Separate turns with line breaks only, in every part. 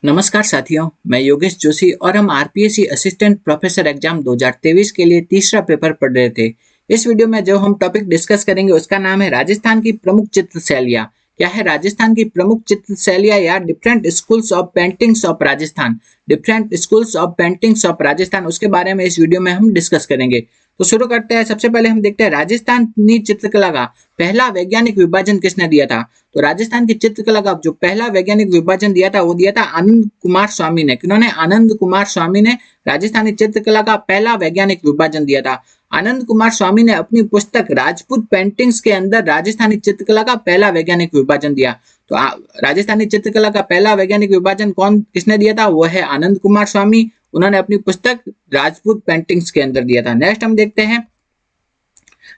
नमस्कार साथियों, मैं योगेश जोशी और हम आरपीएससी असिस्टेंट प्रोफेसर एग्जाम 2023 के लिए तीसरा पेपर पढ़ रहे थे। इस वीडियो में जो हम टॉपिक डिस्कस करेंगे उसका नाम है राजस्थान की प्रमुख चित्र शैलियाँ। क्या है राजस्थान की प्रमुख चित्र शैलियाँ या different schools of paintings of Rajasthan. Different schools of paintings of Rajasthan, उसके बारे में इस वीडियो में हम डिस्कस करेंगे। तो शुरू करते हैं। सबसे पहले हम देखते हैं राजस्थानी चित्रकला का पहला वैज्ञानिक विभाजन किसने दिया था। तो राजस्थान की चित्रकला का जो पहला वैज्ञानिक विभाजन दिया था वो दिया था आनंद कुमार स्वामी ने। किन्होंने? आनंद कुमार स्वामी ने राजस्थानी चित्रकला का पहला वैज्ञानिक विभाजन दिया था। आनंद कुमार स्वामी ने अपनी पुस्तक राजपूत पेंटिंग्स के अंदर राजस्थानी चित्रकला का पहला वैज्ञानिक विभाजन दिया। तो राजस्थानी चित्रकला का पहला वैज्ञानिक विभाजन किसने दिया था? वो है आनंद कुमार स्वामी। उन्होंने अपनी पुस्तक राजपूत पेंटिंग्स के अंदर दिया था। नेक्स्ट हम देखते हैं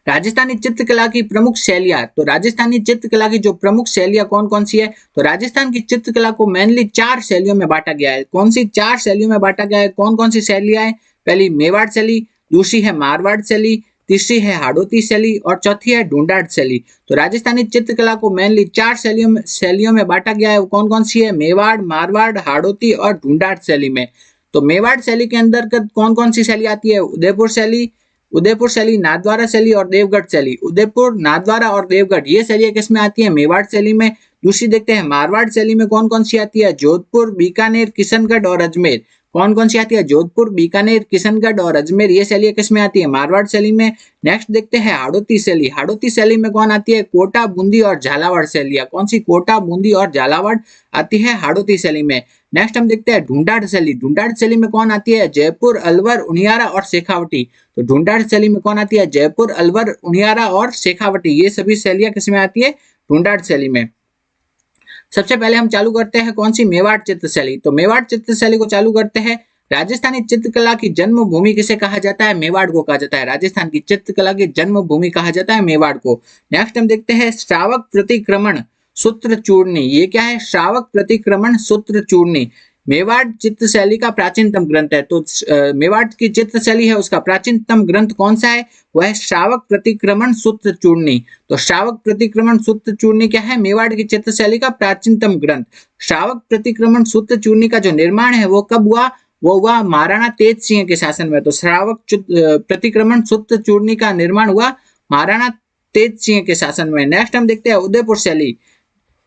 राजस्थानी चित्रकला की प्रमुख शैलियां। तो राजस्थानी चित्रकला की जो प्रमुख शैलियां कौन कौन सी है? तो राजस्थान की चित्रकला को मेनली 4 शैलियों में बांटा गया है। कौन सी 4 शैलियों में बांटा गया है? कौन कौन सी शैलियां है? पहली मेवाड़ शैली, दूसरी है मारवाड़ शैली, तीसरी है हाड़ौती शैली और चौथी है ढूंढाड़ शैली। तो राजस्थानी चित्रकला को मेनली 4 शैलियों में बांटा गया है। वो कौन कौन सी है? मेवाड़, मारवाड़, हाड़ौती और ढूंढाड़ शैली में। तो मेवाड़ शैली के अंतर्गत कौन कौन सी शैली आती है? उदयपुर शैली, नाथद्वारा शैली और देवगढ़ शैली। उदयपुर, नाथद्वारा और देवगढ़ ये शैलियां किसमें आती है? मेवाड़ शैली में। दूसरी देखते हैं मारवाड़ शैली में कौन कौन सी आती है? जोधपुर, बीकानेर, किशनगढ़ और अजमेर। कौन कौन सी आती है? जोधपुर, बीकानेर, किशनगढ़ और अजमेर ये शैलियां किसमें आती है? मारवाड़ शैली में। नेक्स्ट देखते हैं हाड़ौती शैली। हाड़ौती शैली में कौन आती है? कोटा, बूंदी और झालावाड़ शैलियां। कौन सी? कोटा, बूंदी और झालावाड़ आती है हाड़ौती शैली में। नेक्स्ट हम देखते हैं ढूंढाड़ शैली। ढूंढाड़ शैली में कौन आती है? जयपुर, अलवर, उनियारा और शेखावटी। तो ढूंढाड़ शैली में कौन आती है? जयपुर, अलवर, उनियारा और शेखावटी ये सभी शैलियां किसमें आती है? ढूंढाड़ शैली में। सबसे पहले हम चालू करते हैं कौन सी? मेवाड़ चित्र शैली। तो मेवाड़ चित्र शैली को चालू करते हैं। राजस्थानी चित्रकला की जन्मभूमि किसे कहा जाता है? मेवाड़ को कहा जाता है। राजस्थान की चित्रकला की जन्मभूमि कहा जाता है मेवाड़ को। नेक्स्ट हम देखते हैं श्रावक प्रतिक्रमण सूत्र चूर्णी। ये क्या है? श्रावक प्रतिक्रमण सूत्र चूर्णी मेवाड़ चित्र शैली का प्राचीनतम ग्रंथ है। तो मेवाड़ की चित्र शैली है उसका प्राचीनतम ग्रंथ कौन सा है? वह है श्रावक प्रतिक्रमण सूत्र चूर्णी। तो श्रावक प्रतिक्रमण सूत्र चूर्णी क्या है? मेवाड़ की चित्र शैली का प्राचीनतम ग्रंथ। श्रावक प्रतिक्रमण सूत्र चूर्णी का जो निर्माण है वो कब हुआ? वो हुआ महाराणा तेज सिंह के शासन में। तो श्रावक प्रतिक्रमण सूत्र चूर्णी का निर्माण हुआ महाराणा तेज सिंह के शासन में। नेक्स्ट हम देखते हैं उदयपुर शैली।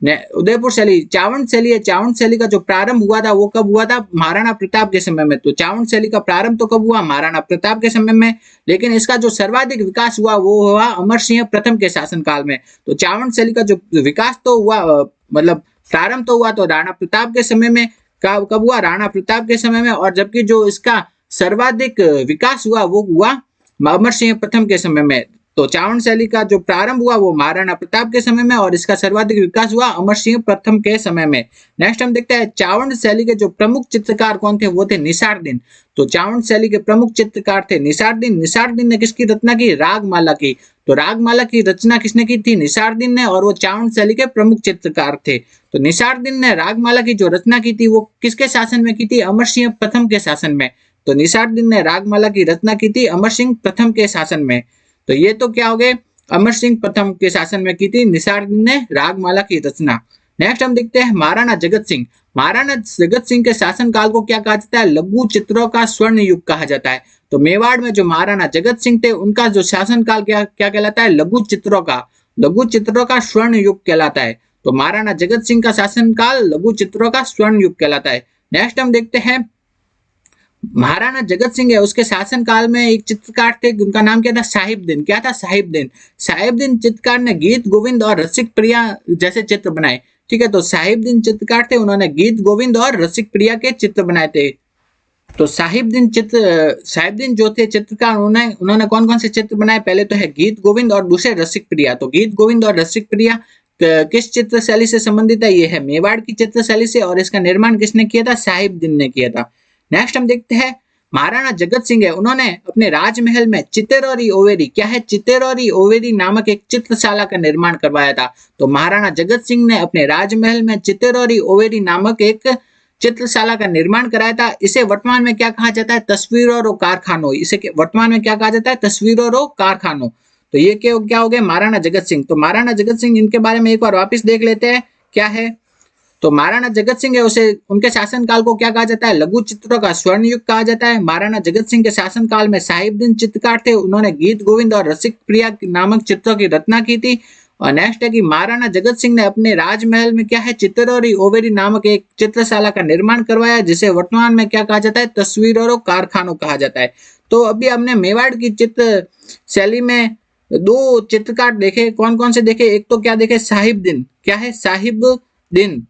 उदयपुर शैली चावंड शैली है। चावंड शैली का जो प्रारंभ हुआ था वो कब हुआ था? महाराणा प्रताप के समय में। तो चावंड शैली का प्रारंभ तो कब हुआ? महाराणा प्रताप के समय में। लेकिन इसका जो सर्वाधिक विकास हुआ वो हुआ अमर सिंह प्रथम के शासनकाल में। तो चावंड शैली का जो विकास तो हुआ मतलब प्रारंभ तो हुआ तो राणा प्रताप के समय में। कब हुआ? राणा प्रताप के समय में। और जबकि जो इसका सर्वाधिक विकास हुआ वो हुआ अमर सिंह प्रथम के समय में। तो चावंड शैली का जो प्रारंभ हुआ वो महाराणा प्रताप के समय में और इसका सर्वाधिक विकास हुआ अमर सिंह प्रथम के समय में। नेक्स्ट हम देखते हैं चावंड शैली के जो प्रमुख चित्रकार कौन थे? वो थे निसारदीन। तो चावंड शैली के प्रमुख चित्रकार थे निसारदीन। निसारदीन ने किसकी रचना की? रागमाला की। तो रागमाला की रचना किसने की थी? निसारदीन ने। और वो चावंड शैली के प्रमुख चित्रकार थे। तो निसारदीन ने रागमाला की जो रचना की थी वो किसके शासन में की थी? अमर सिंह प्रथम के शासन में। तो निसारदीन ने रागमाला की रचना की थी अमर सिंह प्रथम के शासन में। तो ये तो क्या हो गए? अमर सिंह प्रथम के शासन में की थी निसारदीन ने रागमाला की रचना। नेक्स्ट हम देखते हैं महाराणा जगत सिंह। महाराणा जगत सिंह के शासन काल को क्या कहा जाता है? लघु चित्रों का स्वर्ण युग कहा जाता है। तो मेवाड़ में जो महाराणा जगत सिंह थे उनका जो शासन काल क्या कहलाता है? लघु चित्रों का स्वर्ण युग कहलाता है। तो महाराणा जगत सिंह का शासन काल लघु चित्रों का स्वर्ण युग कहलाता है। नेक्स्ट हम देखते हैं महाराणा जगत सिंह है उसके शासन काल में एक चित्रकार थे, उनका नाम क्या था? साहिबदीन। क्या था? साहिबदीन। साहिबदीन चित्रकार ने गीत गोविंद और रसिक प्रिया जैसे चित्र बनाए। ठीक है, तो साहिबदीन चित्रकार थे, उन्होंने गीत गोविंद और रसिक प्रिया के चित्र बनाए थे। तो साहिबदीन जो थे चित्रकार उन्होंने कौन कौन से चित्र बनाए? पहले तो है गीत गोविंद और दूसरे रसिक प्रिया। तो गीत गोविंद और रसिक प्रिया किस चित्र शैली से संबंधित है? ये है मेवाड़ की चित्र शैली से। और इसका निर्माण किसने किया था? साहिबदीन ने किया था। नेक्स्ट हम देखते हैं महाराणा जगत सिंह है उन्होंने अपने राजमहल में चितेरौरी ओवेरी। क्या है? चितेरौरी ओवेरी नामक एक चित्रशाला का निर्माण करवाया था। तो महाराणा जगत सिंह ने अपने राजमहल में चितेरौरी ओवेरी नामक एक चित्रशाला का निर्माण कराया था। इसे वर्तमान में क्या कहा जाता है? तस्वीरों और कारखानों। इसे वर्तमान में क्या कहा जाता है? तस्वीरों और कारखानों। तो ये क्या हो गया? महाराणा जगत सिंह। तो महाराणा जगत सिंह इनके बारे में एक बार वापिस देख लेते हैं क्या है। तो महाराणा जगत सिंह है, उसे उनके शासनकाल को क्या कहा जाता है? लघु चित्रों का स्वर्ण युग कहा जाता है। महाराणा जगत सिंह के शासनकाल में साहिबदीन चित्रकार थे, उन्होंने गीत गोविंद और रसिक प्रिया नामक चित्रों की रचना की थी। और नेक्स्ट है कि महाराणा जगत सिंह ने अपने राजमहल में क्या है, चित्तौरी ओवेरी नामक एक चित्रशाला का निर्माण करवाया, जिसे वर्तमान में क्या कहा जाता है? तस्वीरों कारखानों कहा जाता है। तो अभी हमने मेवाड़ की चित्र शैली में दो चित्रकार देखे, कौन कौन से देखे? एक तो क्या देखे? साहिबदीन, क्या है? साहिबदीन,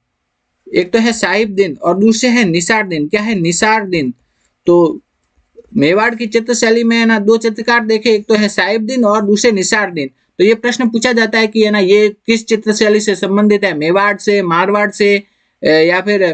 एक तो है साहिबदीन और दूसरे है निसारदीन, क्या है? निसारदीन। तो मेवाड़ की चित्रशैली में ना दो चित्रकार देखे, एक तो है साहिबदीन और दूसरे निसारदीन। तो ये प्रश्न पूछा जाता है कि है ना, ये किस चित्रशैली से संबंधित है? मेवाड़ से, मारवाड़ से, या फिर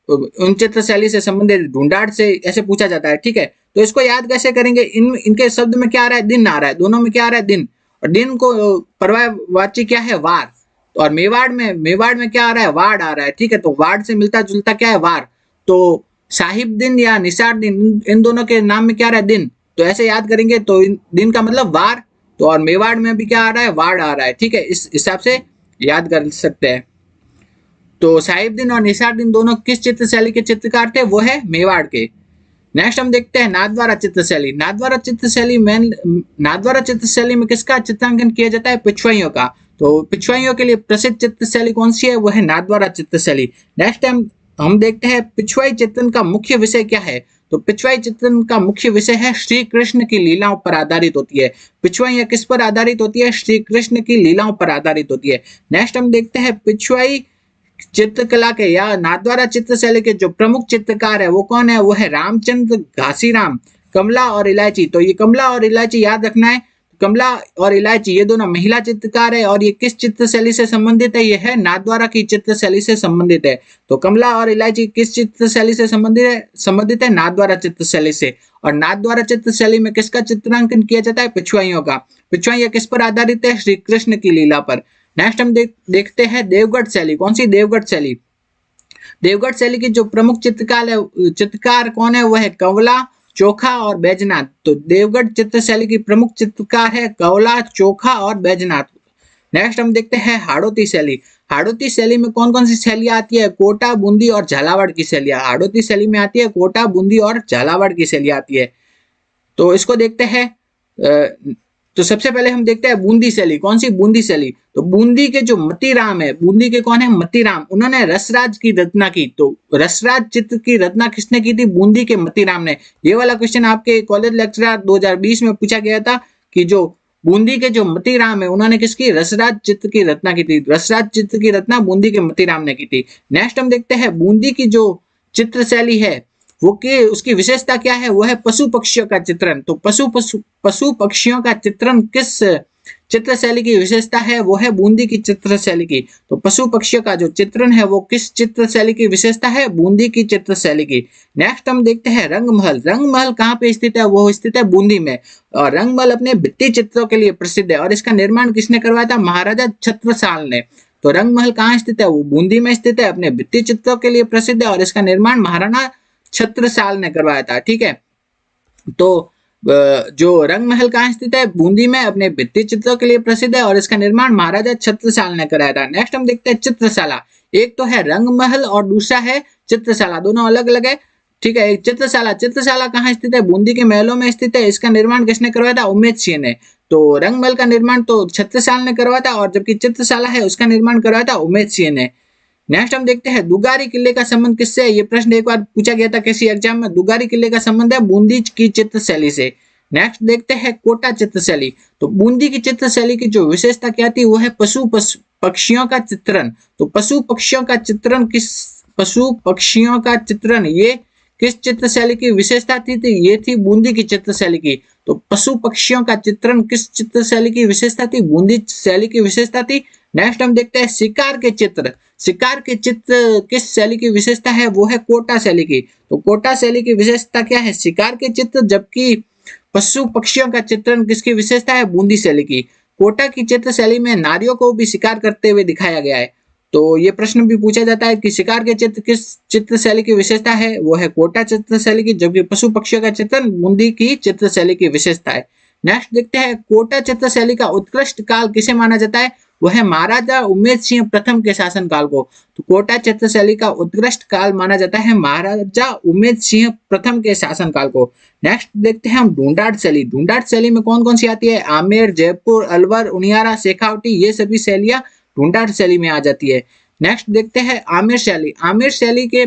उन चित्रशैली से संबंधित ढूंढाड़ से, ऐसे पूछा जाता है। ठीक है, तो इसको याद कैसे करेंगे? इनके शब्द में क्या आ रहा है? दिन आ रहा है, दोनों में क्या आ रहा है? दिन। और दिन को पर्यायवाची क्या है? वार। और मेवाड़ में क्या आ रहा है? वाड़ आ रहा है। ठीक है, तो वाड़ से मिलता जुलता क्या है? वार। तो साहिबदीन या निसारदीन, इन दोनों के नाम में क्या आ रहा है? दिन। तो ऐसे याद करेंगे, तो दिन का मतलब वार, तो और मेवाड़ में भी क्या आ रहा है? वाड़ आ रहा है। ठीक है, इस हिसाब से याद कर सकते हैं। तो साहिबदीन और निसारदीन दोनों किस चित्रशैली के चित्रकार थे? वो है मेवाड़ के। नेक्स्ट हम देखते हैं नाथद्वारा चित्रशैली। नाथद्वारा चित्रशैली में किसका चित्रांकन किया जाता है? पिछवाइयों का। तो पिछवाइयों के लिए प्रसिद्ध चित्रशैली कौन सी है? वो है नाथद्वारा चित्रशैली। नेक्स्ट हम देखते हैं पिछवाई चित्रण का मुख्य विषय क्या है? तो पिछवाई चित्रण का मुख्य विषय है श्री कृष्ण की लीलाओं पर आधारित होती है। पिछवाई किस पर आधारित होती है? श्री कृष्ण की लीलाओं पर आधारित होती है। नेक्स्ट हम देखते हैं पिछवाई चित्रकला के या नाथद्वारा चित्रशैली के जो प्रमुख चित्रकार है वो कौन है? वो है रामचंद्र घासीराम, कमला और इलायची। तो ये कमला और इलायची याद रखना है। कमला और इलायची ये दोनों महिला चित्रकार है और ये किस चित्रशैली से संबंधित है? ये है नाथद्वारा की चित्रशैली से संबंधित है। तो कमला और इलायची किस चित्रशैली से संबंधित है? नाथद्वारा चित्रशैली से। और नाथद्वारा चित्रशैली में किसका चित्रांकन किया जाता है? पिछवाइयों का। पिछवाइयां किस पर आधारित है? श्री कृष्ण की लीला पर। नेक्स्ट हम देखते हैं देवगढ़ शैली। कौन सी? देवगढ़ शैली। देवगढ़ शैली की जो प्रमुख चित्रकार कौन है? वो है कंवला, चोखा और बैजनाथ। तो देवगढ़ चित्रशैली की प्रमुख चित्रकार है कंवला, चोखा और बैजनाथ। नेक्स्ट हम देखते हैं हाड़ौती शैली। हाड़ौती शैली में कौन कौन सी शैलियां आती है? कोटा, बूंदी और झालावाड़ की शैलियां हाड़ौती शैली में आती है। कोटा, बूंदी और झालावाड़ की शैलियां आती है। तो इसको देखते हैं। तो सबसे पहले हम देखते हैं बूंदी शैली। कौन सी? बूंदी शैली। तो बूंदी के जो मतीराम है, बूंदी के कौन है? मतीराम, उन्होंने रसराज की रचना की। तो रसराज चित्र की रचना किसने की थी? बूंदी के मतीराम ने। ये वाला क्वेश्चन आपके कॉलेज लेक्चर 2020 में पूछा गया था कि जो बूंदी के जो मतीराम है उन्होंने किसकी? रसराज चित्र की रचना की थी। रसराज चित्र की रचना बूंदी के मतीराम ने की थी। नेक्स्ट हम देखते हैं बूंदी की जो चित्र शैली है वो के उसकी विशेषता क्या है? वो है पशु पक्षियों का चित्रण। तो पशु पक्षियों का चित्रण किस चित्रशैली की विशेषता है? वो है बूंदी की चित्रशैली की। तो पशु पक्षियों का जो चित्रण है वो किस चित्रशैली की विशेषता है? बूंदी की चित्रशैली की। नेक्स्ट हम देखते हैं रंगमहल। रंगमहल कहाँ पे स्थित है? वो स्थित है बूंदी में। और रंगमहल अपने भित्ति चित्रों के लिए प्रसिद्ध है और इसका निर्माण किसने करवाया था? महाराजा छत्रसाल ने। तो रंगमहल कहाँ स्थित है? वो बूंदी में स्थित है, अपने भित्ति चित्रों के लिए प्रसिद्ध है और इसका निर्माण महाराणा छत्रसाल ने करवाया था। ठीक है, तो जो रंगमहल कहाँ स्थित है? बूंदी में, अपने भित्ति चित्रों के लिए प्रसिद्ध है और इसका निर्माण महाराजा छत्रसाल ने कराया था। नेक्स्ट हम देखते हैं चित्रशाला। एक तो है रंगमहल और दूसरा है चित्रशाला, दोनों अलग अलग है। ठीक है, चित्रशाला कहाँ स्थित है? बूंदी के महलों में स्थित है। इसका निर्माण किसने करवाया था? उमेद सिंह ने। तो रंगमहल का निर्माण तो छत्रसाल ने करवाया था और जबकि चित्रशाला है उसका निर्माण करवाया था उमेद सिंह ने। नेक्स्ट हम देखते हैं दुगारी किले का संबंध किससे है? ये प्रश्न एक बार पूछा गया था किसी एग्जाम में। दुगारी किले का संबंध है बूंदी की चित्रशैली से। नेक्स्ट देखते हैं कोटा चित्रशैली। तो बूंदी की चित्रशैली की जो विशेषता क्या थी? वो है पशु पक्षियों का चित्रण। तो पशु पक्षियों का चित्रण ये किस चित्रशैली की विशेषता थी? ये थी बूंदी की चित्रशैली की। तो पशु पक्षियों का चित्रण किस चित्रशैली की विशेषता थी? बूंदी शैली की विशेषता थी। नेक्स्ट हम देखते हैं शिकार के चित्र किस शैली की विशेषता है? वो है कोटा शैली की। तो कोटा शैली की विशेषता क्या है? शिकार के चित्र। जबकि पशु पक्षियों का चित्रण किसकी विशेषता है? बूंदी शैली की। कोटा की चित्र शैली में नारियों को भी शिकार करते हुए दिखाया गया है। तो ये प्रश्न भी पूछा जाता है कि शिकार के चित्र किस चित्र शैली की विशेषता है? वो है कोटा चित्र शैली की। जबकि पशु पक्षियों का चित्रण बूंदी की चित्र शैली की विशेषता है। नेक्स्ट देखते हैं कोटा चित्र शैली का उत्कृष्ट काल किसे माना जाता है? वह है महाराजा उमेद सिंह प्रथम के शासनकाल को। तो कोटा चित्र शैली का उत्कृष्ट काल माना जाता है महाराजा उमेद सिंह प्रथम के शासनकाल को। नेक्स्ट देखते हैं हम ढूंढाड़ शैली। ढूंढाड़ शैली में कौन कौन सी आती है? आमेर, जयपुर, अलवर, उनियारा, शेखावटी, ये सभी शैलियां ढूंढाड़ शैली में आ जाती है। नेक्स्ट देखते हैं आमेर शैली। आमेर शैली के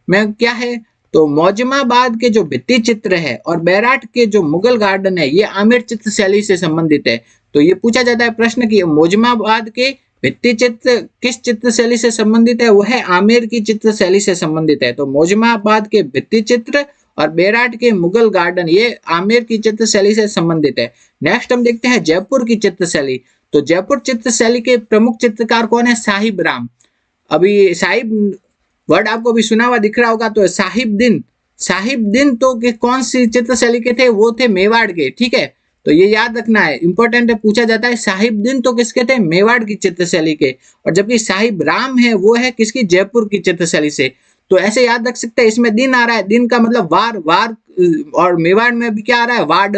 में क्या है? तो मौजमाबाद के जो भित्ति चित्र है और बैराट के जो मुगल गार्डन है ये आमेर चित्र शैली से संबंधित है। तो ये पूछा जाता है प्रश्न कि मौजमाबाद के भित्ति चित्र किस चित्र शैली से संबंधित है? वह आमेर की चित्र शैली से संबंधित है। तो मौजमाबाद के भित्ति चित्र और बैराट के मुगल गार्डन ये आमेर की चित्र शैली से संबंधित है। नेक्स्ट हम देखते हैं जयपुर की चित्र शैली। तो जयपुर चित्र शैली के प्रमुख चित्रकार कौन है? साहिब राम। अभी साहिब वर्ड आपको भी सुना हुआ दिख रहा होगा, तो साहिब दिन तो कौन सी चित्र शैली के थे? वो थे मेवाड़ के। ठीक है, तो ये याद रखना है, इंपॉर्टेंट है, पूछा जाता है। साहिब दिन तो किसके थे? मेवाड़ की चित्र शैली के। और जबकि साहिब राम है वो है किसकी? जयपुर की चित्र शैली से। तो ऐसे याद रख सकते हैं, इसमें दिन आ रहा है, दिन का मतलब वार, और मेवाड़ में भी क्या आ रहा है? वार्ड।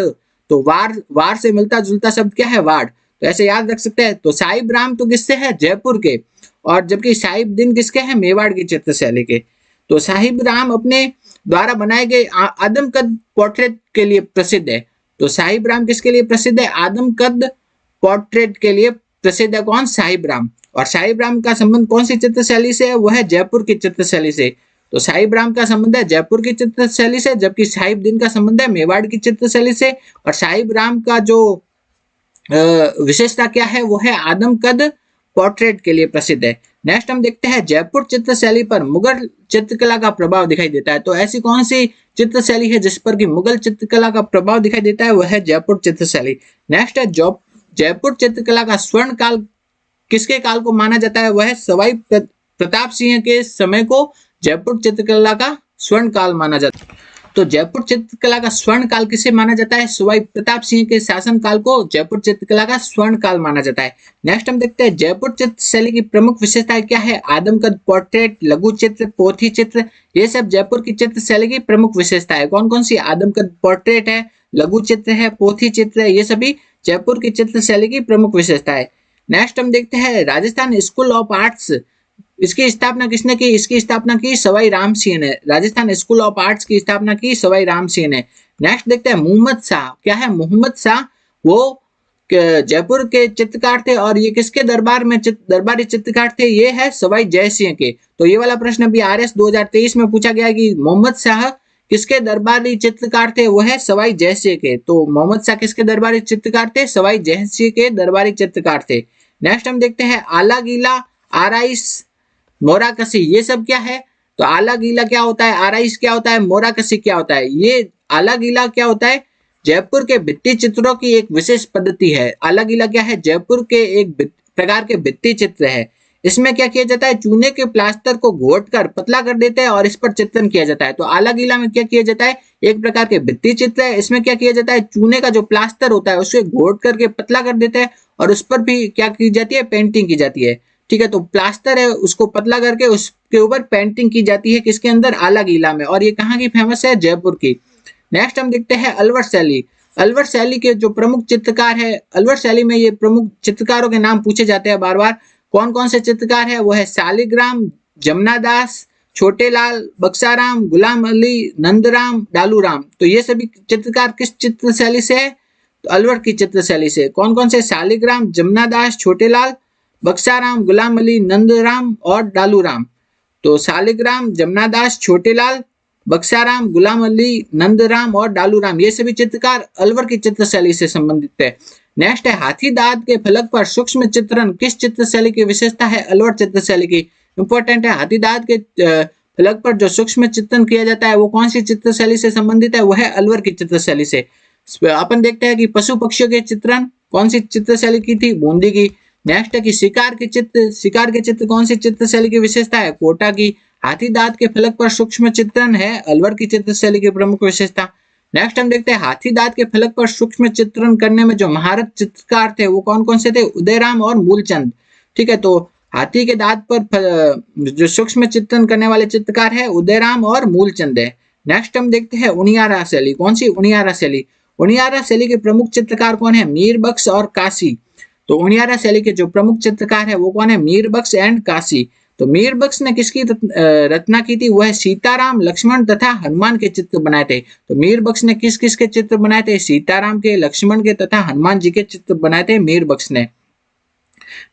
तो वार से मिलता जुलता शब्द क्या है? वार्ड। तो ऐसे याद रख सकते हैं। तो साहिब राम तो किससे है? जयपुर के। और जबकि साहिब दिन किसके हैं? मेवाड़ की चित्र शैली के। तो साहिब राम अपने द्वारा बनाए गए आदमकद पोर्ट्रेट के लिए प्रसिद्ध है। तो साहिब राम किसके लिए प्रसिद्ध है? आदमकद पोर्ट्रेट के लिए प्रसिद्ध है। कौन? साहिब राम। और साहिब राम का संबंध कौन सी चित्र शैली से है? वह है जयपुर की चित्र शैली से। तो साहिब राम का संबंध है जयपुर की चित्र शैली से, जबकि साहिब दिन का संबंध है मेवाड़ की चित्र शैली से। और साहिब राम का जो विशेषता क्या है? वो है आदमकद पोर्ट्रेट के लिए प्रसिद्ध है। नेक्स्ट हम देखते हैं जयपुर चित्र शैली पर मुगल चित्रकला का प्रभाव दिखाई देता है। तो ऐसी कौन सी चित्र शैली है जिस पर कि मुगल चित्रकला का प्रभाव दिखाई देता है? वह है जयपुर चित्र शैली। नेक्स्ट है जयपुर चित्रकला का स्वर्ण काल किसके काल को माना जाता है? वह है सवाई प्रताप सिंह के समय को जयपुर चित्रकला का स्वर्ण काल माना जाता है। तो जयपुर चित्रकला का स्वर्ण काल किसे माना जाता है? सवाई प्रताप सिंह के शासन काल को जयपुर चित्रकला का स्वर्ण काल माना जाता है। नेक्स्ट हम देखते हैं जयपुर चित्र शैली की प्रमुख विशेषताएं क्या है? आदमकद पोर्ट्रेट, लघु चित्र, पोथी चित्र, ये सब जयपुर की चित्र शैली की प्रमुख विशेषताएं। कौन कौन सी? आदमकद पोर्ट्रेट है, लघु चित्र है, पोथी चित्र है, ये सभी जयपुर की चित्र शैली की प्रमुख विशेषताएं। नेक्स्ट हम देखते हैं राजस्थान स्कूल ऑफ आर्ट्स। इसकी स्थापना किसने की? इसकी स्थापना की सवाई राम सिंह ने। राजस्थान स्कूल ऑफ आर्ट्स की स्थापना की सवाई राम सिंह ने। नेक्स्ट देखते हैं मोहम्मद शाह। क्या है? मोहम्मद शाह वो जयपुर के चित्रकार थे और ये किसके दरबार में दरबारी चित्रकार थे? ये है सवाई जय सिंह के। तो ये वाला प्रश्न भी RS 2023 में पूछा गया कि मोहम्मद शाह किसके दरबारी चित्रकार थे? वो है सवाई जय सिंह के। तो मोहम्मद शाह किसके दरबारी चित्रकार थे? सवाई जय सिंह के दरबारी चित्रकार थे। नेक्स्ट हम देखते हैं आला गीला, आराइस, मोराकसी, ये सब क्या है? तो आला गीला क्या होता है? आराइस क्या होता है? मोराकसी क्या होता है? ये आला गीला क्या होता है? जयपुर के भित्ति चित्रों की एक विशेष पद्धति है। आला गीला क्या है? जयपुर के एक प्रकार के भित्ति चित्र है। इसमें क्या किया जाता है? चूने के प्लास्टर को घोटकर पतला कर देते हैं और इस पर चित्रण किया जाता है। तो आला गीला में क्या किया जाता है? एक प्रकार के भित्ति चित्र है। इसमें क्या किया जाता है? चूने का जो प्लास्टर होता है उसे घोट करके पतला कर देते हैं और उस पर भी क्या की जाती है? पेंटिंग की जाती है। ठीक है, तो प्लास्टर है उसको पतला करके उसके ऊपर पेंटिंग की जाती है। किसके अंदर? आला गीला में। और ये कहाँ की फेमस है? जयपुर की। नेक्स्ट हम देखते हैं अलवर शैली। अलवर शैली के जो प्रमुख चित्रकार है, अलवर शैली में ये प्रमुख चित्रकारों के नाम पूछे जाते हैं बार बार। कौन कौन से चित्रकार है? वो है शालिग्राम, जमुनादास, छोटेलाल, बक्साराम, गुलाम अली, नंदराम, डालूराम। तो ये सभी चित्रकार किस चित्र शैली से है? तो अलवर की चित्र शैली से। कौन कौन से? शालिग्राम, जमुनादास, छोटेलाल, बक्साराम, गुलाम अली, नंदराम और डालूराम। तो शालिग्राम, जमुनादास, छोटेलाल, बक्साराम, गुलाम अली, नंदराम और डालूराम, ये सभी चित्रकार अलवर की चित्र शैली से संबंधित है। नेक्स्ट है हाथी दांत के फलक पर सूक्ष्म चित्रण किस चित्र शैली की विशेषता है? अलवर चित्र शैली की। इंपॉर्टेंट है, हाथी दांत के फलक पर जो सूक्ष्म चित्रण किया जाता है वो कौन सी चित्र शैली से संबंधित है? वह है अलवर की चित्र शैली से। अपन देखते हैं कि पशु पक्षियों के चित्रण कौन सी चित्र शैली की थी? बूंदी की। नेक्स्ट है कि शिकार के चित्र कौन सी चित्र शैली की विशेषता है? कोटा की। हाथी दांत के फलक पर सूक्ष्म चित्रण है अलवर की चित्र शैली की प्रमुख विशेषता। नेक्स्ट हम देखते हैं हाथी दांत के फलक पर सूक्ष्म चित्रण करने में जो महारत चित्रकार थे वो कौन कौन से थे? उदयराम और मूलचंद। ठीक है, तो हाथी के दांत पर जो सूक्ष्म चित्रण करने वाले चित्रकार है उदयराम और मूलचंद है। नेक्स्ट हम देखते हैं उनियारा शैली। कौन सी? उनियारा शैली। उनियारा शैली के प्रमुख चित्रकार कौन है? मीर बख्श और काशी। तो उनियारा शैली के जो प्रमुख चित्रकार है वो कौन है? मीरबख्श एंड काशी। तो मीरबख्श ने किसकी रचना की थी? वह सीताराम, लक्ष्मण तथा हनुमान के चित्र बनाए थे। तो मीरबख्श ने किस किस के चित्र बनाए थे? सीताराम के, लक्ष्मण के तथा हनुमान जी के चित्र बनाए थे मीरबख्श ने।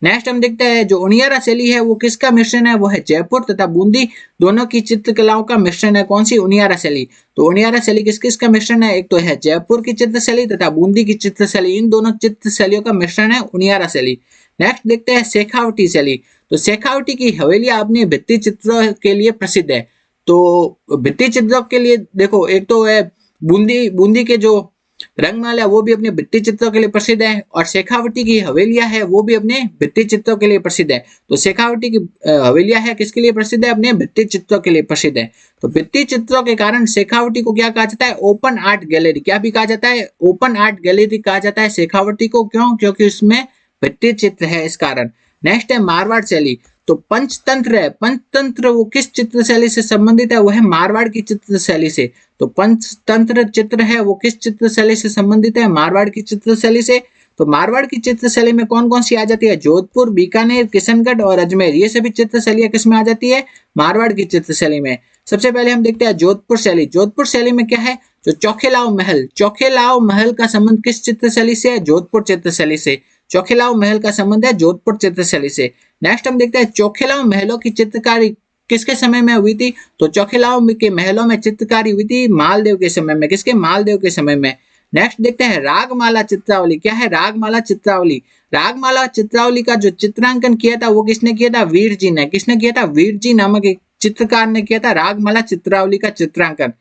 नेक्स्ट हम देखते हैं जो उनियारा शैली है वो किसका मिश्रण है? वो है जयपुर तथा बूंदी दोनों की चित्रकलाओं का मिश्रण है। कौन सी? उनियारा शैली। तो उनियारा शैली किस किस का मिश्रण है? एक तो है जयपुर की चित्र शैली तथा बूंदी की चित्र शैली, इन दोनों चित्र शैलियों का मिश्रण है उनियारा शैली। नेक्स्ट देखते हैं शेखावटी शैली। तो शेखावटी की हवेलियां अपनी भित्ति चित्रों के लिए प्रसिद्ध है। तो भित्ति चित्रों के लिए देखो, एक तो है बूंदी के जो रंगमाला वो भी अपने भित्ति चित्रों के लिए प्रसिद्ध है, और शेखावटी की हवेलियां है वो भी अपने भित्ति चित्रों के लिए प्रसिद्ध है। तो शेखावटी की हवेलियां है किसके लिए प्रसिद्ध है? अपने भित्ति चित्रों के लिए प्रसिद्ध है। तो भित्ति चित्रों के कारण शेखावटी को क्या कहा जाता है? Open art gallery. क्या भी कहा जाता है? ओपन आर्ट गैलरी कहा जाता है शेखावटी को। क्यों? क्योंकि उसमें भित्ति चित्र है, इस कारण। नेक्स्ट है मारवाड़ शैली। तो पंचतंत्र है, पंचतंत्र वो किस चित्र शैली से संबंधित है? वो है मारवाड़ की चित्र शैली से। तो पंचतंत्र चित्र है वो किस चित्र शैली से संबंधित है? मारवाड़ की चित्र शैली से। तो मारवाड़ की चित्र शैली में कौन कौन सी आ जाती है? जोधपुर, बीकानेर, किशनगढ़ और अजमेर, ये सभी चित्र शैलियां किस में आ जाती है? मारवाड़ की चित्र शैली में। सबसे पहले हम देखते हैं जोधपुर शैली। जोधपुर शैली में क्या है? जो चौखेलाव महल, चौखेलाव महल का संबंध किस चित्र शैली से है? जोधपुर चित्र शैली से। चौखेलाव महल का संबंध है जोधपुर चित्र शैली से। नेक्स्ट हम देखते हैं चौखेलाव महलों की चित्रकारी किसके समय में हुई थी? तो चौखेलाव के महलों में चित्रकारी हुई थी मालदेव के समय में। किसके? मालदेव के समय में। नेक्स्ट देखते हैं रागमाला चित्रावली। क्या है? रागमाला चित्रावली। रागमाला चित्रावली का जो चित्रांकन किया था वो किसने किया था? वीर जी ने। किसने किया था? वीर जी नामक एक चित्रकार ने किया था रागमाला चित्रावली का चित्रांकन।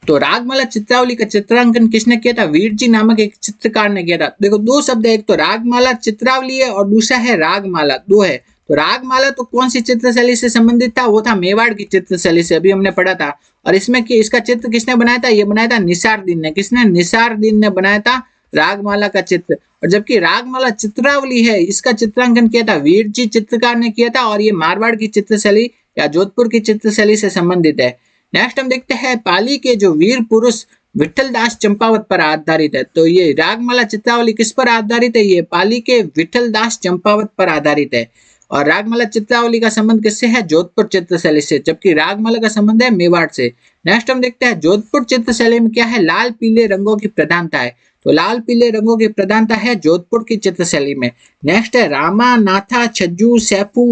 तो रागमाला चित्रावली का चित्रांकन किसने किया था? वीर जी नामक एक चित्रकार ने किया था। देखो दो शब्द है, एक तो रागमाला चित्रावली है और दूसरा है रागमाला, दो है। तो रागमाला तो कौन सी चित्र शैली से संबंधित था? वो था मेवाड़ की चित्र शैली से, अभी हमने पढ़ा था। और इसमें कि इसका चित्र किसने बनाया था? ये बनाया था निसारदीन ने। किसने? निसारदीन ने बनाया था रागमाला का चित्र। और जबकि रागमाला चित्रावली है इसका चित्रांकन किया था वीर जी चित्रकार ने किया था, और ये मारवाड़ की चित्र शैली या जोधपुर की चित्र शैली से संबंधित है। नेक्स्ट हम देखते हैं पाली के जो वीर पुरुष विठल दास चंपावत पर आधारित है। तो ये रागमाला चित्रावली किस पर आधारित है? ये पाली के विठल दास चंपावत पर आधारित है। और रागमाला चित्रावली का संबंध किससे है? जोधपुर चित्र शैली से, जबकि रागमाला का संबंध है मेवाड़ से। नेक्स्ट हम देखते हैं जोधपुर चित्र शैली में क्या है? लाल पीले रंगों की प्रधानता है। तो लाल पीले रंगों की प्रधानता है जोधपुर की चित्र शैली में। नेक्स्ट है रामा, नाथा, छज्जू, सैफू,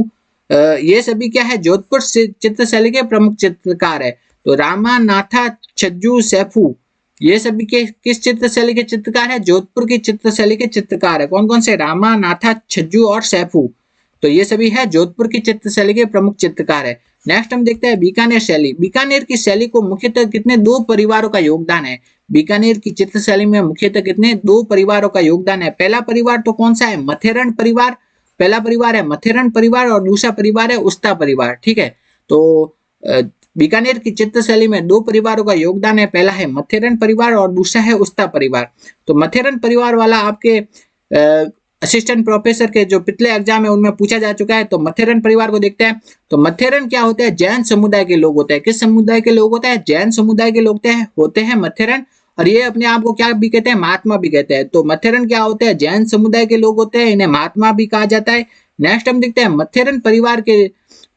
ये सभी क्या है? जोधपुर चित्र शैली के प्रमुख चित्रकार है। तो रामा, नाथा, छज्जू, सैफू ये सभी के किस चित्र शैली के चित्रकार है? जोधपुर की चित्र शैली के चित्रकार है। कौन कौन से? रामा, नाथा, छज्जू और सैफू। तो ये सभी है जोधपुर की चित्र शैली के प्रमुख चित्रकार है। नेक्स्ट हम देखते हैं बीकानेर शैली। बीकानेर की शैली को मुख्यतः कितने? दो परिवारों का योगदान है। बीकानेर की चित्र शैली में मुख्यतः कितने? दो परिवारों का योगदान है। पहला परिवार तो कौन सा है? मथेरण परिवार। पहला परिवार है मथेरण परिवार और दूसरा परिवार है उस्ता परिवार। ठीक है। तो बीकानेर की चित्र शैली में दो परिवारों का योगदान है। पहला है मथेरण परिवार और दूसरा है उस्ता परिवार। तो मथेरण परिवार वाला आपके असिस्टेंट प्रोफेसर के जो पिछले एग्जाम है उनमें पूछा जा चुका है। तो मथेरण परिवार को देखते हैं। तो मथेरण क्या होते हैं? जैन समुदाय के लोग होते हैं। किस समुदाय के लोग होते हैं? जैन समुदाय के लोग होते हैं मथेरण। और ये अपने आप को क्या भी कहते हैं? महात्मा भी कहते हैं। तो मथेरण क्या होते हैं? जैन समुदाय के लोग होते हैं, इन्हें महात्मा भी कहा जाता है। नेक्स्ट हम देखते हैं मथेरण परिवार के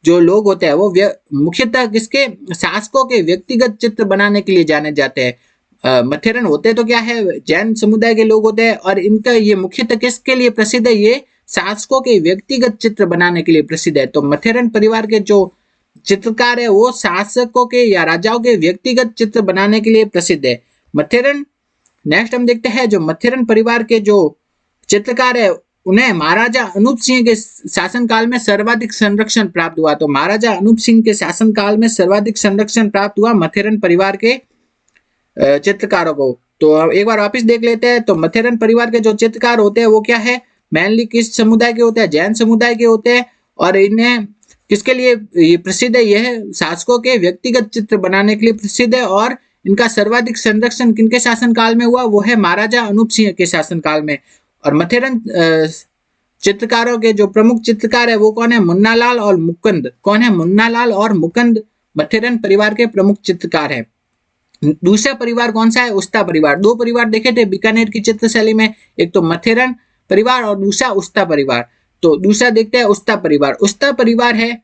जो लोग होते हैं वो मुख्यतः किसके? शासकों के व्यक्तिगत चित्र बनाने के लिए जाने जाते हैं। मथेरण होते तो क्या है? जैन समुदाय के लोग होते हैं, और इनका ये मुख्यतः किसके लिए प्रसिद्ध है? ये शासकों के व्यक्तिगत चित्र बनाने के लिए प्रसिद्ध है। तो मथेरण परिवार के जो चित्रकार है वो शासकों के या राजाओं के व्यक्तिगत चित्र बनाने के लिए प्रसिद्ध है मथेरण। नेक्स्ट हम देखते हैं जो मथेरण परिवार के जो चित्रकार है उन्हें महाराजा अनूप सिंह के शासनकाल में सर्वाधिक संरक्षण प्राप्त हुआ। तो महाराजा अनूप सिंह के शासनकाल में सर्वाधिक संरक्षण प्राप्त हुआ मथेरण परिवार के चित्रकारों को। तो एक बार वापिस देख लेते हैं। तो मथेरण परिवार के जो चित्रकार होते हैं वो क्या है? मेनली किस समुदाय के होते हैं? जैन समुदाय के होते हैं। और इन्हें किसके लिए ये प्रसिद्ध है? यह शासकों के व्यक्तिगत चित्र बनाने के लिए प्रसिद्ध है। और इनका सर्वाधिक संरक्षण किनके शासनकाल में हुआ? वो है महाराजा अनूप सिंह के शासनकाल में। और मथेरण चित्रकारों के जो प्रमुख चित्रकार है वो कौन है? मुन्नालाल और मुकुंद। कौन है? मुन्नालाल और मुकुंद मथेरण परिवार के प्रमुख चित्रकार है। दूसरा परिवार कौन सा है? उस्ता परिवार। दो परिवार देखे थे बीकानेर की चित्र शैली में, एक तो मथेरण परिवार और दूसरा उस्ता परिवार। तो दूसरा देखते हैं उस्ता परिवार। उस्ता परिवार है,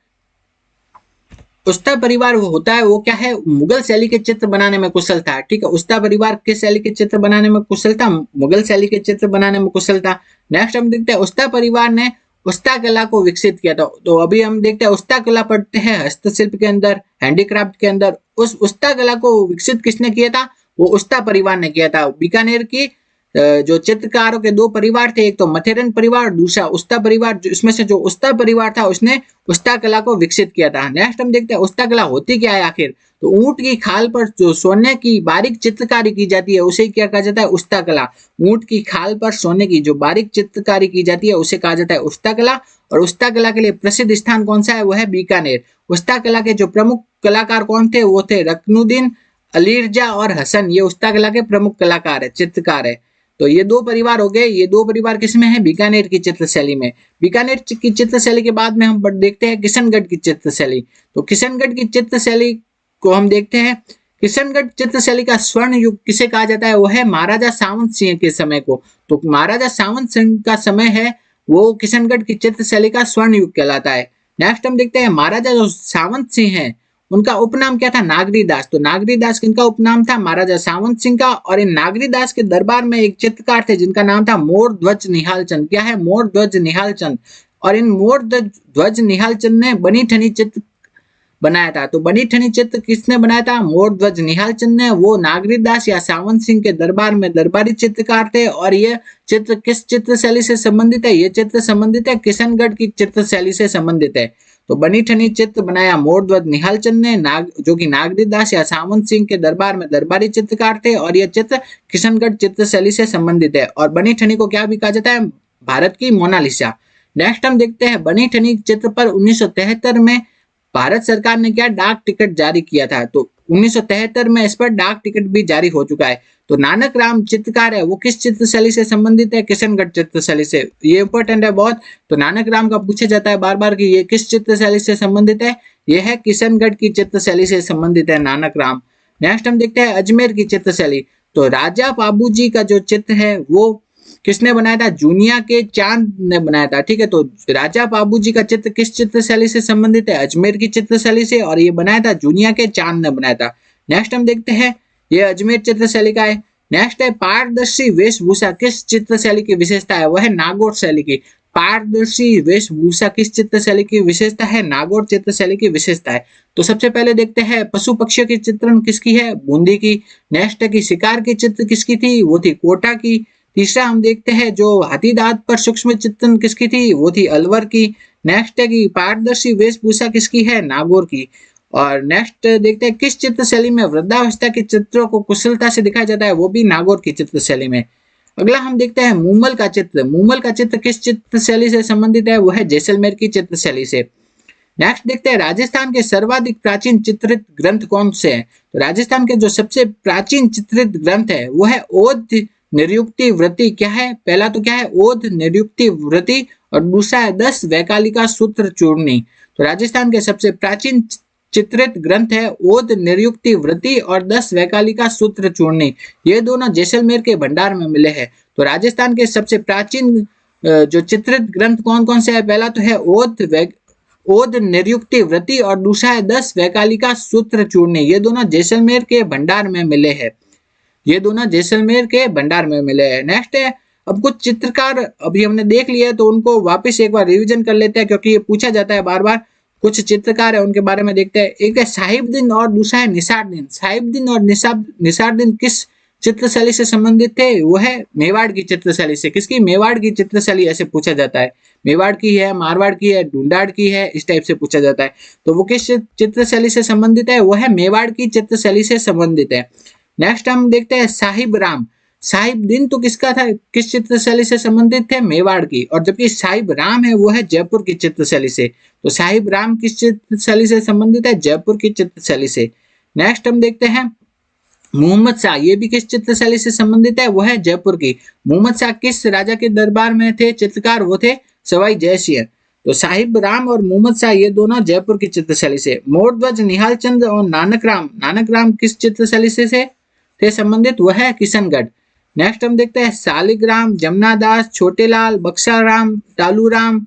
उस्ता परिवार वो होता है, वो क्या है, मुगल शैली के चित्र बनाने में कुशल था। ठीक है, उस्ता परिवार किस शैली के चित्र बनाने में कुशल था? मुगल शैली के चित्र बनाने में कुशल था। नेक्स्ट हम देखते हैं उस्ता परिवार ने उस्ता कला को विकसित किया था। तो अभी हम देखते हैं उस्ता कला पढ़ते हैं हस्तशिल्प के अंदर, हैंडीक्राफ्ट के अंदर। उस उस्ता कला को विकसित किसने किया था? वो उस्ता परिवार ने किया था। बीकानेर की जो चित्रकारों के दो परिवार थे, एक तो मथेरन परिवार, दूसरा उस्ता परिवार। इसमें से जो उस्ता परिवार था उसने उस्ता कला को विकसित किया था। नेक्स्ट हम देखते हैं उस्ता कला होती क्या है आखिर। तो ऊंट की खाल पर जो सोने की बारीक चित्रकारी की जाती है उसे क्या कहा जाता है? उस्ता कला। ऊंट की खाल पर सोने की जो बारीक चित्रकारी की जाती है उसे कहा जाता है उस्ता कला। और उस्ता कला के लिए प्रसिद्ध स्थान कौन सा है? वो है बीकानेर। उस्ता कला के जो प्रमुख कलाकार कौन थे? वो थे रकनुद्दीन, अलीरजा और हसन। ये उस्ता कला के प्रमुख कलाकार है, चित्रकार है। तो ये दो परिवार हो गए। ये दो परिवार किसमें है? बीकानेर की चित्रशैली में। बीकानेर की चित्रशैली के बाद में हम देखते हैं किशनगढ़ की चित्रशैली। तो किशनगढ़ की चित्रशैली को हम देखते हैं। किशनगढ़ चित्रशैली का स्वर्ण युग किसे कहा जाता है? वो है महाराजा सावंत सिंह के समय को। तो महाराजा सावंत सिंह का समय है वो किशनगढ़ की चित्रशैली का स्वर्ण युग कहलाता है। नेक्स्ट हम देखते हैं महाराजा जो सावंत सिंह है उनका उपनाम क्या था? नागरी दास। तो नागरी दास किनका उपनाम था? महाराजा सावंत सिंह का। और इन नागरी दास के दरबार में एक चित्रकार थे जिनका नाम था मोर ध्वज निहाल चंद। क्या है? मोर ध्वज निहाल चंद। और इन मोर ध्वज निहाल चंद ने बनी ठनी चित्र बनाया था। तो बनी ठनी चित्र किसने बनाया था? मोर ध्वज निहाल चंद ने। वो नागरी दास या सावंत सिंह के दरबार में दरबारी चित्रकार थे। और ये चित्र किस चित्र शैली से संबंधित है? ये चित्र संबंधित है किशनगढ़ की चित्र शैली से संबंधित है। तो बनी ठनी चित्र बनाया मोर ध्वज निहाल चंद ने, जो कि नागरी दास या सावंत सिंह के दरबार में दरबारी चित्रकार थे। और यह चित्र किशनगढ़ चित्र शैली से संबंधित है। और बनी ठनी को क्या भी कहा जाता है? भारत की मोनालिसा। नेक्स्ट हम देखते हैं बनी ठनी चित्र पर 1973 में भारत सरकार ने क्या डाक टिकट जारी किया था। तो 1973 में इस पर डाक टिकट भी जारी हो चुका है। तो नानक राम चित्रकार है वो किस चित्र शैली से संबंधित है? किशनगढ़ चित्र शैली से। ये इंपॉर्टेंट है बहुत। तो नानक राम का पूछा जाता है बार बार कि ये किस चित्र शैली से संबंधित है? ये है किशनगढ़ की चित्र शैली से संबंधित है नानक राम। नेक्स्ट हम देखते हैं अजमेर की चित्र शैली। तो राजा बाबूजी का जो चित्र है वो किसने बनाया था? जूनिया के चांद ने बनाया था। ठीक है, तो राजा बाबूजी का चित्र किस चित्र शैली से संबंधित है? अजमेर की चित्र शैली से। और ये बनाया था जूनिया के चांद ने बनाया था। नेक्स्ट हम देखते हैं ये अजमेर चित्र शैली का है। नेक्स्ट है पारदर्शी वेशभूषा किस चित्र शैली की विशेषता है? वह है नागौर शैली की। पारदर्शी वेशभूषा किस चित्र शैली की विशेषता है? नागौर चित्र शैली की विशेषता है। तो सबसे पहले देखते हैं पशु पक्षियों की चित्रण किसकी है? बूंदी की। नेक्स्ट है कि शिकार की चित्र किसकी थी? वो थी कोटा की। तीसरा हम देखते हैं जो हाथी दांत पर सूक्ष्म चित्रण किसकी थी? वो थी अलवर की। नेक्स्ट है कि पारदर्शी वेशभूषा किसकी है? नागौर की। और नेक्स्ट देखते हैं किस चित्र शैली में वृद्धावस्था के चित्रों को कुशलता से दिखाया जाता है? वो भी नागौर की चित्र शैली में। अगला हम देखते हैं मूमल का चित्र। मूमल का चित्र किस चित्र शैली से संबंधित है? वो है जैसलमेर की चित्र शैली से। नेक्स्ट देखते हैं राजस्थान के सर्वाधिक प्राचीन चित्रित ग्रंथ कौन से हैं? तो राजस्थान के जो सबसे प्राचीन चित्रित ग्रंथ है वो है ओध निरुक्ति वृत्ति। क्या है? पहला तो क्या है? ओध निरुक्ति वृत्ति। और दूसरा है 10 वैकालिका सूत्र चूर्णी। तो राजस्थान के सबसे प्राचीन चित्रित ग्रंथ है ओध निरुक्ति वृत्ति और 10 वैकालिका सूत्र चूर्णी। ये दोनों जैसलमेर के भंडार में मिले हैं। तो राजस्थान के सबसे प्राचीन जो चित्रित ग्रंथ कौन कौन से है? पहला तो है ओध निरुक्ति वृत्ति और दूसरा है 10 वैकालिका सूत्र चूर्णी। ये दोनों जैसलमेर के भंडार में मिले हैं। ये दोनों जैसलमेर के भंडार में मिले हैं। नेक्स्ट है अब कुछ चित्रकार अभी हमने देख लिया है तो उनको वापस एक बार रिवीजन कर लेते हैं क्योंकि ये पूछा जाता है बार बार। कुछ चित्रकार है उनके बारे में देखते हैं। एक है साहिबदीन और दूसरा है निसारदीन। साहिबदीन और निसारदीन किस चित्रशैली से संबंधित थे? वो है मेवाड़ की चित्रशैली से। किसकी? मेवाड़ की चित्रशैली ऐसे पूछा जाता है। मेवाड़ की है, मारवाड़ की है, ढूंढाड़ की है, इस टाइप से पूछा जाता है। तो वो किस चित्रशैली से संबंधित है? वो है मेवाड़ की चित्रशैली से संबंधित है। नेक्स्ट हम देखते हैं साहिब राम। साहिबदीन तो किसका था? किस चित्रशैली से संबंधित थे? मेवाड़ की। और जबकि साहिब राम है वो है जयपुर की चित्रशैली से। तो साहिब राम किस चित्रशैली से संबंधित है? जयपुर की चित्रशैली से। नेक्स्ट हम देखते हैं मोहम्मद शाह। ये भी किस चित्रशैली से संबंधित है? वो है जयपुर की। मोहम्मद शाह किस राजा के दरबार में थे चित्रकार? वो थे सवाई जयसिंह। तो साहिब राम और मोहम्मद शाह ये दोनों जयपुर की चित्रशैली से। मोरध्वज निहाल चंद और नानक राम किस चित्रशैली से थे संबंधित? वह है किशनगढ़। नेक्स्ट हम देखते हैं सालिग्राम, जमुनादास, छोटेलाल, बक्साराम, टालूराम,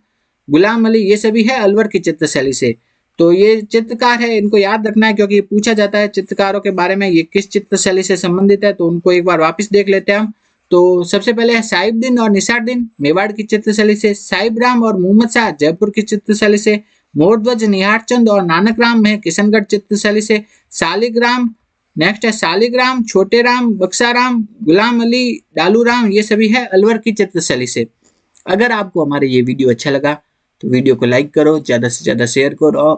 गुलाम अली, ये सभी है अलवर की चित्रशैली से। तो ये चित्रकार है, इनको याद रखना है क्योंकि पूछा जाता है चित्रकारों के बारे में, ये किस चित्रशैली से संबंधित है, तो उनको एक बार वापस देख लेते हैं हम। तो सबसे पहले है साहिबुद्दीन और निसारुद्दीन मेवाड़ की चित्रशैली से, साहिबराम और मोहम्मद शाह जयपुर की चित्रशैली से, मोरध्वज, निहारचंद और नानक राम है किशनगढ़ चित्रशैली से, सालिग्राम, नेक्स्ट है सालिग्राम, छोटेराम, बक्साराम, गुलाम अली, डालूराम, ये सभी है अलवर की चित्रशैली से। अगर आपको हमारा ये वीडियो अच्छा लगा तो वीडियो को लाइक करो, ज्यादा से ज्यादा शेयर करो